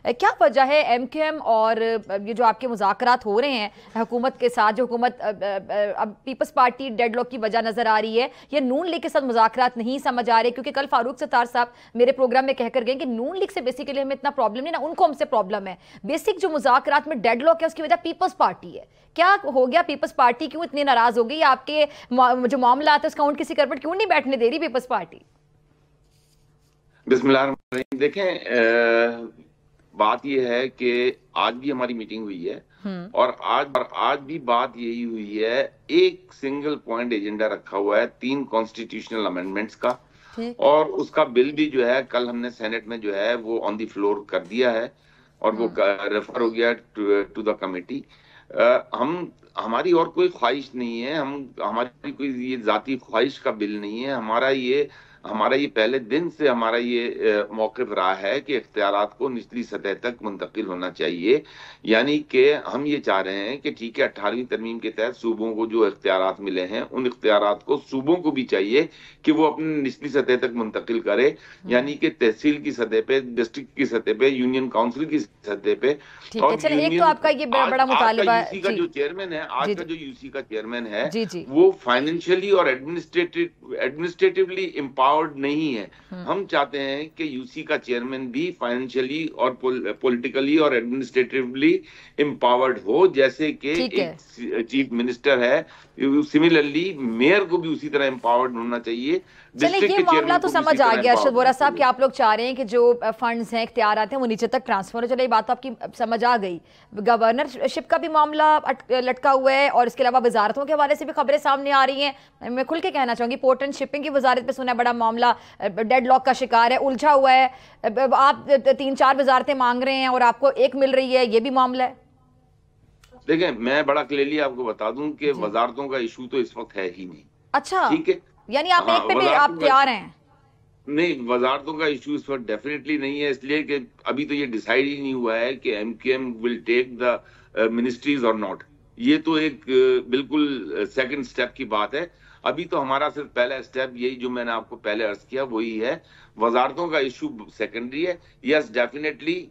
کیا وجہ ہے ایم کیو ایم اور یہ جو آپ کے مذاکرات ہو رہے ہیں حکومت کے ساتھ، جو حکومت اب پیپلز پارٹی ڈیڈ لاک کی وجہ نظر آ رہی ہے، یہ نون لیگ کے ساتھ مذاکرات نہیں سمجھ آ رہے؟ کیونکہ کل فاروق ستار صاحب میرے پروگرام میں کہہ کر گئے کہ نون لیگ سے بیسیکلی ہمیں اتنا پرابلم نہیں، نہ ان کو ہم سے پرابلم ہے، بیسک جو مذاکرات میں ڈیڈ لاک ہے اس کی وجہ پیپلز پارٹی ہے۔ کیا ہو گیا؟ پیپلز پارٹی کیوں اتنی ناراض ہو گئی؟ آپ کے جو معاملات ہیں اس کا اونٹ کسی کربٹ کیوں نہیں بیٹھنے دے رہی پیپلز پارٹی؟ بسم اللہ الرحمن الرحیم۔ دیکھیں، بات یہ ہے کہ آج بھی ہماری میٹنگ ہوئی ہے اور آج بھی بات یہی ہوئی ہے، ایک سنگل پوائنٹ ایجنڈا رکھا ہوا ہے 3 کانسٹیٹیوشنل امینڈمنٹس کا، اور اس کا بل بھی جو ہے کل ہم نے سینٹ میں جو ہے وہ آن دی فلور کر دیا ہے اور وہ ریفر ہو گیا ٹو دا کمیٹی۔ ہماری اور کوئی خواہش نہیں ہے، ہماری کوئی یہ ذاتی خواہش کا بل نہیں ہے، ہمارا یہ پہلے دن سے ہمارا یہ موقف رہا ہے کہ اختیارات کو نچلی سطح تک منتقل ہونا چاہیے، یعنی کہ ہم یہ چاہ رہے ہیں کہ ٹھیک ہے 18ویں ترمیم کے تحت صوبوں کو جو اختیارات ملے ہیں ان اختیارات کو صوبوں کو بھی چاہیے کہ وہ اپنے نچلی سطح تک منتقل کرے، یعنی کہ تحصیل کی سطح پہ، ڈسٹرکٹ کی سطح پہ، یونین کاؤنسل کی سطح پہ۔ اور ایک تو آپ کا یہ بڑا مطالبہ ہے، یوسی کا جو چیئرمین ہے، آج کا جو یوسی کا چیئرمین ہے وہ فائنینشلی اور ایڈمنسٹریٹولی امپاورڈ نہیں ہے۔ ہم چاہتے ہیں کہ یوسی کا چیئرمین بھی فائنینشلی اور پولیٹیکلی اور ایڈمنسٹریٹولی امپاورڈ ہو، جیسے کہ ایک چیف منسٹر ہے، سملرلی میئر کو بھی اسی طرح امپاورڈ ہونا چاہیے۔ چلیں، یہ معاملہ تو سمجھ آ گیا ارشد وورا صاحب کہ آپ لوگ چاہ رہے ہیں کہ جو فنڈز ہیں، اختیارات ہیں، وہ نیچے تک ٹرانسفر ہو۔ چلے یہ بات تو آپ کی سمجھ آ گئی۔ گورنرشپ کا بھی معاملہ لٹکا ہوا ہے اور اس کے علاوہ وزارتوں کے حوالے سے بھی خبریں سامنے آ رہی ہیں۔ میں کھل کے کہنا چاہوں گی، پورٹ اینڈ شپنگ کی وزارت پہ سنا بڑا معاملہ ڈیڈ لاک کا شکار ہے، الجھا ہوا ہے۔ آپ 3-4 وزارتیں مانگ رہے ہیں اور آپ کو ایک مل رہی ہے، یہ بھی معاملہ ہے۔ دیکھیں، میں بڑا کلیئرلی آپ کو بتا دوں کہ وزارتوں کا ایشو تو اس وقت ہے ہی نہیں۔ اچھا، ٹھیک ہے، یعنی آپ ایک پہ بھی آپ تیار ہیں؟ نہیں، وزارتوں کا ایشو اس وقت ڈیفینیٹلی نہیں ہے، اس لیے کہ ابھی تو یہ ڈیسائیڈ ہی نہیں ہوا ہے کہ M Q M will take the ministries اور ناٹ۔ یہ تو ایک بالکل سیکنڈ سٹیپ کی بات ہے۔ ابھی تو ہمارا صرف پہلا سٹیپ یہی جو میں نے آپ کو پہلے عرض کیا وہی ہے، وزارتوں کا ایشو سیکنڈری ہے۔ Yes, definitely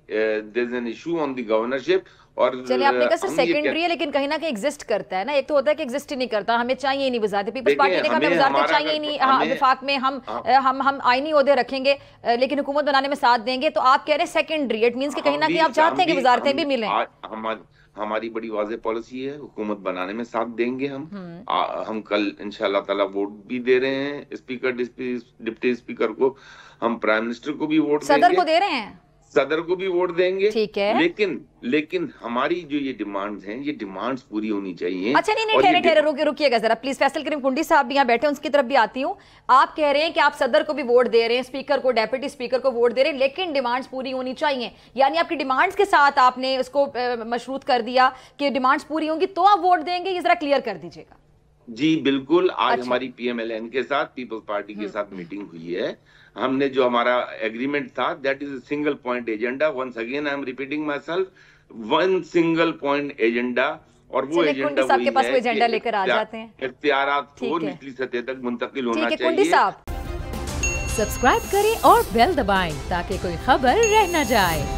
there is an issue on the governorship. اور چلے آپ نے کہا صرف سیکنڈری ہے، لیکن کہیں نہ کہیں ایگزسٹ کرتا ہے نا۔ ایک تو ہوتا ہے کہ ایگزسٹ ہی نہیں کرتا، ہمیں چاہیے ہی نہیں وزارتیں۔ پیپلز پارٹی نے کہا ہمیں وزارتیں چاہیے ہی نہیں، وفاق میں ہم آئینی عہدے رکھیں گے لیکن حکومت بنانے میں ساتھ دیں گے، تو آپ کہہ رہے ہیں سیکنڈری، اٹ مینس کہ کہیں نہ کہیں آپ چاہتے ہیں کہ وزارتیں بھی ملیں۔ ہماری بڑی واضح پالیسی ہے، حکومت بنانے میں ساتھ دیں گے ہم کل انشاءاللہ تعالی ووٹ بھی دے رہے ہیں، اسپیکر ڈپٹی اسپیکر کو، ہم پرائم منسٹر کو بھی ووٹ دیں گے، صدر کو دے رہے ہیں، صدر کو بھی ووٹ دیں گے۔ ٹھیک ہے، لیکن ہماری جو یہ ڈیمانڈز ہیں، یہ ڈیمانڈز پوری ہونی چاہیے۔ اچھا نہیں، ٹھہرے رکیے گا ذرا پلیز۔ فیصل کریم کنڈی صاحب بھی یہاں بیٹھے ہیں، اس کی طرف بھی آتی ہوں۔ آپ کہہ رہے ہیں کہ آپ صدر کو بھی ووٹ دے رہے ہیں، اسپیکر کو، ڈیپٹی اسپیکر کو ووٹ دے رہے ہیں، لیکن ڈیمانڈز پوری ہونی چاہیے، یعنی آپ کی ڈیمانڈز کے ساتھ آپ نے اس کو مشروط کر دیا کہ ڈیمانڈز پوری ہوں گی تو آپ ووٹ دیں گے؟ یہ ذرا کلیئر کر دیجیے گا۔ جی بالکل، آج ہماری پی ایم ایل این کے ساتھ، پیپلز پارٹی کے ساتھ میٹنگ ہوئی ہے۔ ہم نے جو ہمارا ایگریمنٹ تھا، that is a single point agenda, once again I am repeating myself, one single point agenda, اور وہ ایجنڈا وہی ہے کہ اختیارات کو نچلی سطح تک منتقل ہونا چاہیے۔ سبسکرائب کریں اور بیل دبائیں تاکہ کوئی خبر رہ نہ جائے۔